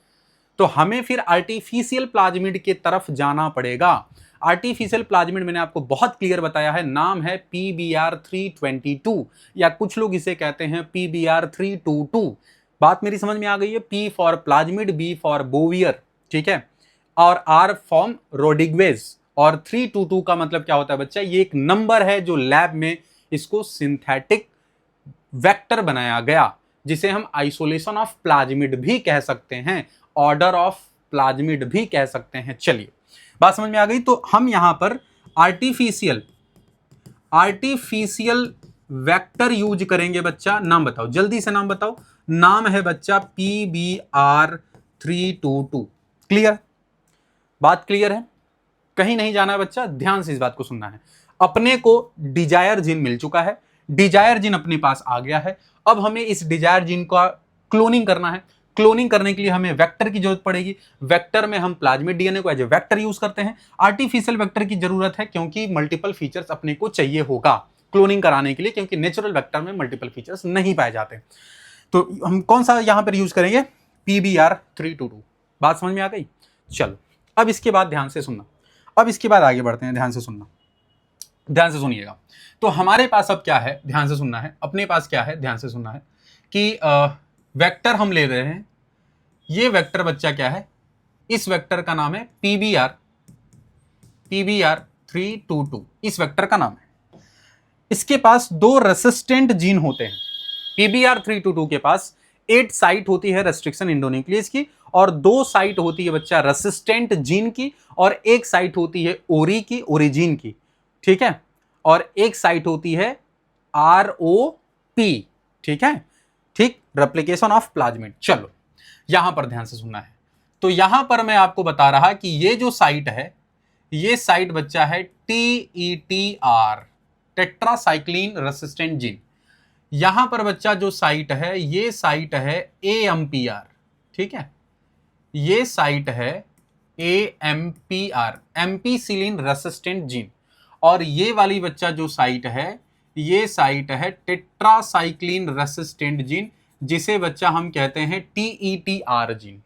तो हमें फिर आर्टिफिशियल प्लाज्मिड की तरफ जाना पड़ेगा। आर्टिफिशियल प्लाज्मिड मैंने आपको बहुत क्लियर बताया है, नाम है PBr322, या कुछ लोग इसे कहते हैं PBr322। बात मेरी समझ में आ गई है। P for plasmid, B for Bolivar, ठीक है, और R फॉर्म रोडिग्वेज, और 322 का मतलब क्या होता है बच्चा, ये एक नंबर है जो लैब में इसको सिंथेटिक वेक्टर बनाया गया, जिसे हम आइसोलेशन ऑफ प्लाज्मिड भी कह सकते हैं, ऑर्डर ऑफ प्लाज्मिड भी कह सकते हैं। चलिए बात समझ में आ गई। तो हम यहां पर आर्टिफिशियल वेक्टर यूज करेंगे बच्चा। नाम बताओ, जल्दी से नाम बताओ। नाम है बच्चा PBr322। क्लियर, बात क्लियर है, कहीं नहीं जाना है बच्चा, ध्यान से इस बात को सुनना है। अपने को डिजायर जीन मिल चुका है, डिजायर जीन अपने पास आ गया है। अब हमें इस डिजायर जीन का क्लोनिंग करना है। क्लोनिंग करने के लिए हमें वेक्टर की जरूरत पड़ेगी। वेक्टर में हम प्लाज्मिड डीएनए को एज ए वेक्टर यूज करते हैं। आर्टिफिशियल वेक्टर की जरूरत है क्योंकि मल्टीपल फीचर्स अपने को चाहिए होगा क्लोनिंग कराने के लिए, क्योंकि नेचुरल वेक्टर में मल्टीपल फीचर्स नहीं पाए जाते। तो हम कौन सा यहां पर यूज करेंगे, PBr322। बात समझ में आ गई। चलो अब इसके बाद ध्यान से सुनना, अब इसके बाद आगे बढ़ते हैं, ध्यान से सुनना, ध्यान से सुनिएगा। तो हमारे पास अब क्या है, ध्यान से सुनना है, अपने पास क्या है, ध्यान से सुनना है कि वेक्टर हम ले रहे हैं। ये वेक्टर बच्चा क्या है, इस वेक्टर का नाम है PBr322, इस वेक्टर का नाम है। इसके पास 2 रेसिस्टेंट जीन होते हैं। PBr322 के पास 8 साइट होती है रेस्ट्रिक्शन इंडोन्यूक्लियस की, और 2 साइट होती है बच्चा रेसिस्टेंट जीन की, और 1 साइट होती है ओरी की, ओरिजिन की, ठीक है, और 1 साइट होती है ROP, ठीक है, ठीक, रेप्लिकेशन ऑफ प्लाज्मिड। चलो यहां पर ध्यान से सुनना है। तो यहां पर मैं आपको बता रहा कि ये जो साइट है, ये साइट बच्चा है TETR, टेट्रासाइक्लिन रेसिस्टेंट जीन। यहां पर बच्चा जो साइट है, ये साइट है AMPR, ठीक है, ये साइट है AMPR, एम्पीसिलिन रेसिस्टेंट जीन। और ये वाली बच्चा जो साइट है, ये साइट है टेट्रासाइक्लिन रेसिस्टेंट जीन, जिसे बच्चा हम कहते हैं TETR जीन,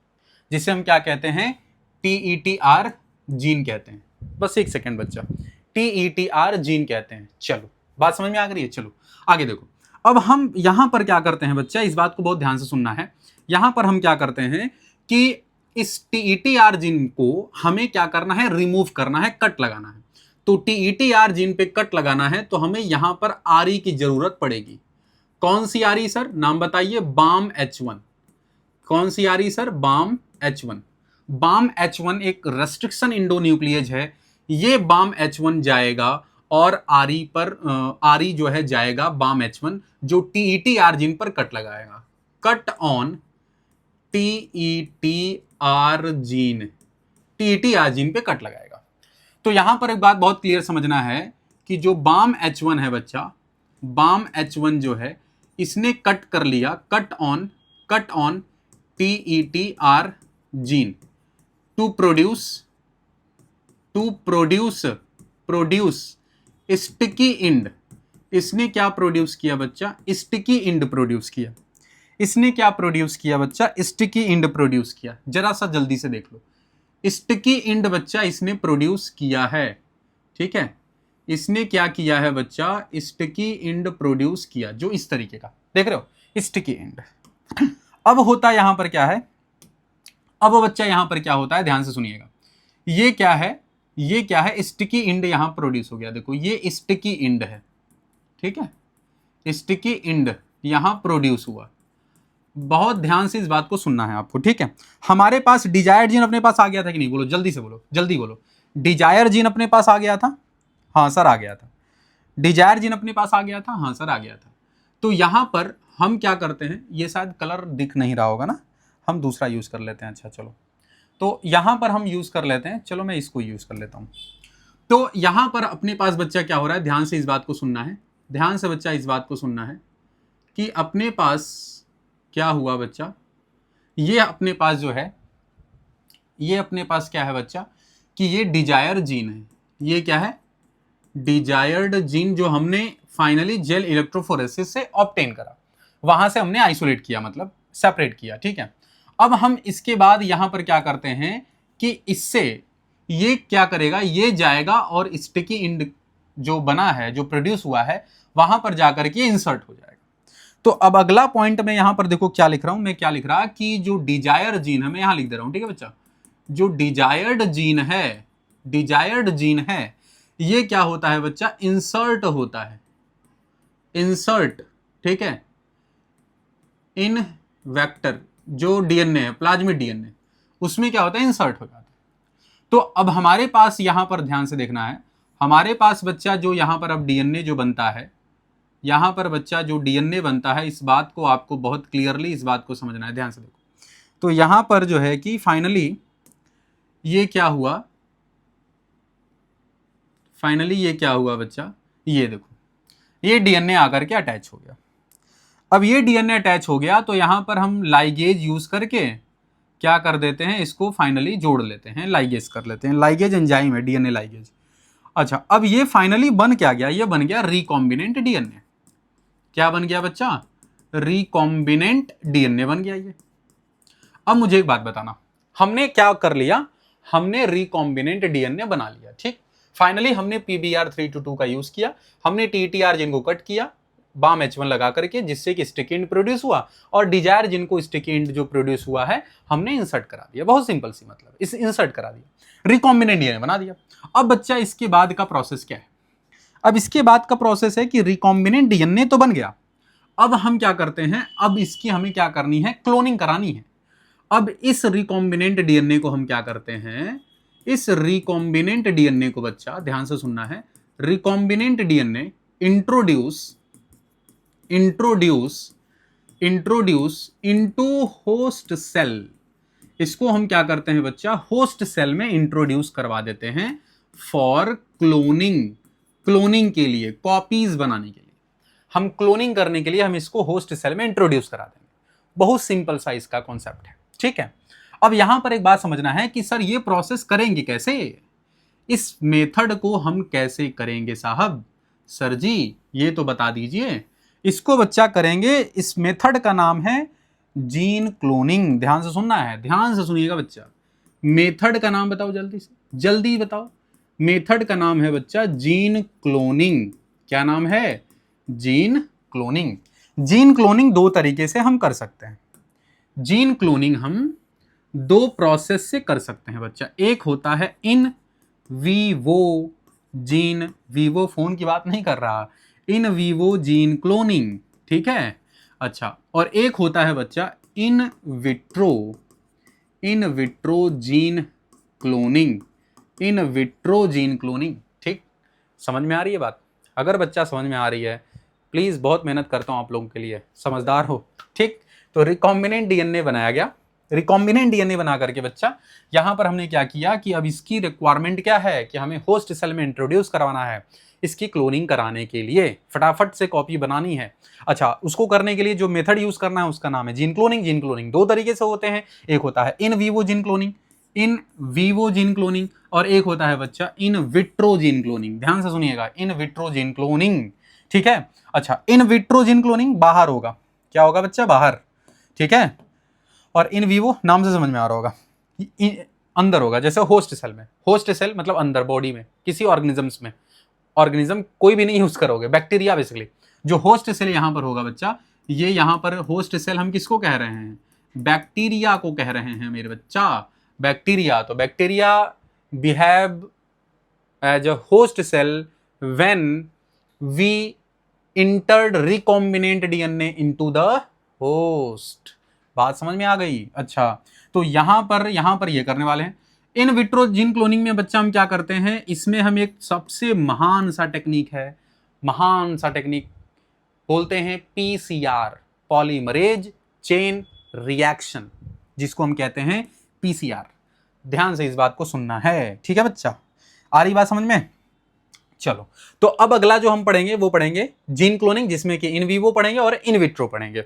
जिसे हम क्या कहते हैं, TETR जीन कहते हैं। बस एक सेकेंड बच्चा, TETR जीन कहते हैं। चलो बात समझ में आ गई है। चलो आगे देखो। अब हम यहां पर क्या करते हैं बच्चा, इस बात को बहुत ध्यान से सुनना है। यहां पर हम क्या करते हैं कि इस TETR जीन को हमें क्या करना है, रिमूव करना है, कट लगाना है। तो TETR जीन पे कट लगाना है तो हमें यहां पर RE की जरूरत पड़ेगी। कौन सी RE सर, नाम बताइए, BAM-H1। कौन सी RE सर, BAM-H1। BAM-H1 एक रेस्ट्रिक्शन इंडोन्यूक्लियेज है। ये BAM-H1 जाएगा और RE जो है जाएगा BAM-H1, जो TETR जीन पर कट लगाएगा। Cut on TETR gene, TETR gene पे कट लगाएगा। तो यहां पर एक बात बहुत क्लियर समझना है कि जो BAM-H1 है बच्चा, BAM-H1 जो है, इसने कट कर लिया, cut on TETR gene to produce sticky end. इसने क्या प्रोड्यूस किया बच्चा, स्टिकी इंड प्रोड्यूस किया। इसने क्या प्रोड्यूस किया बच्चा, स्टिकी इंड प्रोड्यूस किया। जरा सा जल्दी से देख लो, स्टिकी इंड बच्चा इसने प्रोड्यूस किया है, ठीक है। इसने क्या किया है बच्चा, स्टिकी इंड प्रोड्यूस किया, जो इस तरीके का देख रहे हो, स्टिकी इंड। अब होता यहां पर क्या है, अब बच्चा यहां पर क्या होता है, ध्यान से सुनिएगा। ये क्या है, ये क्या है, स्टिकी इंड यहां प्रोड्यूस हो गया। देखो ये स्टिकी इंड है, ठीक है, स्टिकी इंड यहां प्रोड्यूस हुआ। बहुत ध्यान से इस बात को सुनना है आपको, ठीक है। हमारे पास डिजायर्ड जीन अपने पास आ गया था कि नहीं, बोलो जल्दी से, बोलो जल्दी बोलो। डिजायर जीन अपने पास आ गया था, हाँ सर आ गया था। डिजायर जीन अपने पास आ गया था, हाँ सर आ गया था। तो यहां पर हम क्या करते हैं, ये शायद कलर दिख नहीं रहा होगा ना, हम दूसरा यूज कर लेते हैं। अच्छा चलो, तो यहां पर हम यूज कर लेते हैं, चलो मैं इसको यूज कर लेता हूं। तो यहां पर अपने पास बच्चा क्या हो रहा है, ध्यान से इस बात को सुनना है, ध्यान से बच्चा इस बात को सुनना है कि अपने पास क्या हुआ बच्चा, ये अपने पास जो है, ये अपने पास क्या है बच्चा, कि ये डिजायर जीन है। ये क्या है, डिजायर्ड जीन, जो हमने फाइनली जेल इलेक्ट्रोफोरेसिस से ऑब्टेन करा, वहां से हमने आइसोलेट किया, मतलब सेपरेट किया, ठीक है। अब हम इसके बाद यहां पर क्या करते हैं कि इससे ये क्या करेगा, ये जाएगा और स्टिकी इंड जो बना है, जो प्रोड्यूस हुआ है, वहां पर जाकर के इंसर्ट हो जाएगा। तो अब अगला पॉइंट में यहां पर देखो क्या लिख रहा हूं मैं, क्या लिख रहा कि जो डिजायर जीन है, मैं यहां लिख दे रहा हूं, ठीक है बच्चा, जो डिजायर्ड जीन है, डिजायर्ड जीन है, ये क्या होता है बच्चा, इंसर्ट होता है, इंसर्ट, ठीक है, इन वेक्टर, जो डीएनए है, प्लाज्मिड डीएनए, उसमें क्या होता है, इंसर्ट हो जाता है। तो अब हमारे पास यहां पर ध्यान से देखना है, हमारे पास बच्चा जो यहां पर अब डीएनए जो बनता है, यहां पर बच्चा जो डीएनए बनता है, इस बात को आपको बहुत क्लियरली इस बात को समझना है, ध्यान से देखो। तो यहां पर जो है कि फाइनली ये क्या हुआ, फाइनली ये क्या हुआ बच्चा, ये देखो, ये डीएनए आकर के अटैच हो गया। अब ये डीएनए अटैच हो गया, तो यहां पर हम लाइगेज यूज करके क्या कर देते हैं, इसको फाइनली जोड़ लेते हैं, लाइगेज कर लेते हैं। लाइगेज एंजाइम है, डीएनए लाइगेज। अच्छा, अब ये फाइनली बन क्या गया, ये बन गया रिकॉम्बिनेंट डीएनए। क्या बन गया बच्चा, रिकॉम्बिनेंट डीएनए बन गया ये। अब मुझे एक बात बताना, हमने क्या कर लिया, हमने रिकॉम्बिनेंट डीएनए बना लिया, ठीक। फाइनली हमने PBr322 का यूज किया, हमने TTR जिन को कट किया बाम H1 लगा करके, जिससे कि स्टिकी इंड प्रोड्यूस हुआ, और डिजायर जिन को स्टिकी इंड जो प्रोड्यूस हुआ है, हमने इंसर्ट करा दिया। बहुत सिंपल सी, मतलब इस इंसर्ट करा दिया, रिकॉम्बिनेंट डीएनए बना दिया। अब बच्चा इसके बाद का प्रोसेस क्या है, अब इसके बाद का प्रोसेस है कि रिकॉम्बिनेंट डीएनए तो बन गया, अब हम क्या करते हैं, अब इसकी हमें क्या करनी है, क्लोनिंग करानी है। अब इस रिकॉम्बिनेंट डीएनए को हम क्या करते हैं, इस रिकॉम्बिनेंट डीएनए को बच्चा ध्यान से सुनना है, recombinant DNA introduce into host cell, इसको हम क्या करते हैं बच्चा, होस्ट सेल में इंट्रोड्यूस करवा देते हैं फॉर क्लोनिंग, क्लोनिंग के लिए, कॉपीज बनाने के लिए, हम क्लोनिंग करने के लिए हम इसको होस्ट सेल में इंट्रोड्यूस करा देंगे। बहुत सिंपल सा इसका कॉन्सेप्ट है, ठीक है। अब यहां पर एक बात समझना है कि सर ये प्रोसेस करेंगे कैसे, इस मेथड को हम कैसे करेंगे साहब, सर जी ये तो बता दीजिए। इसको बच्चा करेंगे, इस मेथड का नाम है जीन क्लोनिंग। ध्यान से सुनना है, ध्यान से सुनिएगा बच्चा, मेथड का नाम बताओ, जल्दी से जल्दी बताओ। मेथड का नाम है बच्चा जीन क्लोनिंग। क्या नाम है, जीन क्लोनिंग। जीन क्लोनिंग दो तरीके से हम कर सकते हैं। जीन क्लोनिंग हम दो प्रोसेस से कर सकते हैं बच्चा। एक होता है in vivo gene, Vivo phone की बात नहीं कर रहा, इन वीवो जीन क्लोनिंग, ठीक है। अच्छा, और एक होता है बच्चा in vitro gene cloning, in vitro gene cloning, ठीक। समझ में आ रही है बात, अगर बच्चा समझ में आ रही है, प्लीज बहुत मेहनत करता हूं आप लोगों के लिए, समझदार हो, ठीक। तो रिकॉम्बिनेंट डीएनए बनाया गया, रिकॉम्बिनेंट डीएनए बना करके बच्चा यहां पर हमने क्या किया कि अब इसकी रिक्वायरमेंट क्या है कि हमें होस्ट सेल में इंट्रोड्यूस करवाना है, इसकी क्लोनिंग कराने के लिए फटाफट से कॉपी बनानी है। अच्छा, उसको करने के लिए जो मेथड यूज करना है उसका नाम है जीन क्लोनिंग। जीन क्लोनिंग दो तरीके से होते हैं, एक होता है in vivo gene cloning, in vivo gene cloning, और एक होता है बच्चा इन विट्रो जीन क्लोनिंग। ध्यान से सुनिएगा, इन विट्रो जीन क्लोनिंग, ठीक है। अच्छा, इन विट्रो जीन क्लोनिंग बाहर होगा, क्या होगा बच्चा, बाहर, ठीक है। और इन वीवो नाम से समझ में आ रहा होगा, अंदर होगा, जैसे होस्ट सेल में, होस्ट सेल मतलब अंदर बॉडी में किसी ऑर्गेनिजम्स में, ऑर्गेनिज्म कोई भी नहीं यूज करोगे, बैक्टीरिया बेसिकली। जो होस्ट सेल यहां पर होगा बच्चा, ये यहां पर होस्ट सेल हम किसको कह रहे हैं, बैक्टीरिया को कह रहे हैं मेरे बच्चा, बैक्टीरिया। तो bacteria behave as a host cell when we entered recombinant DNA into the host. बात समझ में आ गई? अच्छा, तो यहां पर ये करने वाले हैं। इन विट्रो जीन क्लोनिंग में बच्चा हम क्या करते हैं, इसमें हम एक सबसे महान सा टेक्निक है, महान सा टेक्निक बोलते हैं पीसीआर, पॉलीमरेज चेन रिएक्शन, जिसको हम कहते हैं पीसीआर। ध्यान से इस बात को सुनना है, ठीक है बच्चा? आ रही बात समझ में? चलो, तो अब अगला जो हम पढ़ेंगे वो पढ़ेंगे जीन क्लोनिंग, जिसमें कि इन विवो पढ़ेंगे और इन विट्रो पढ़ेंगे।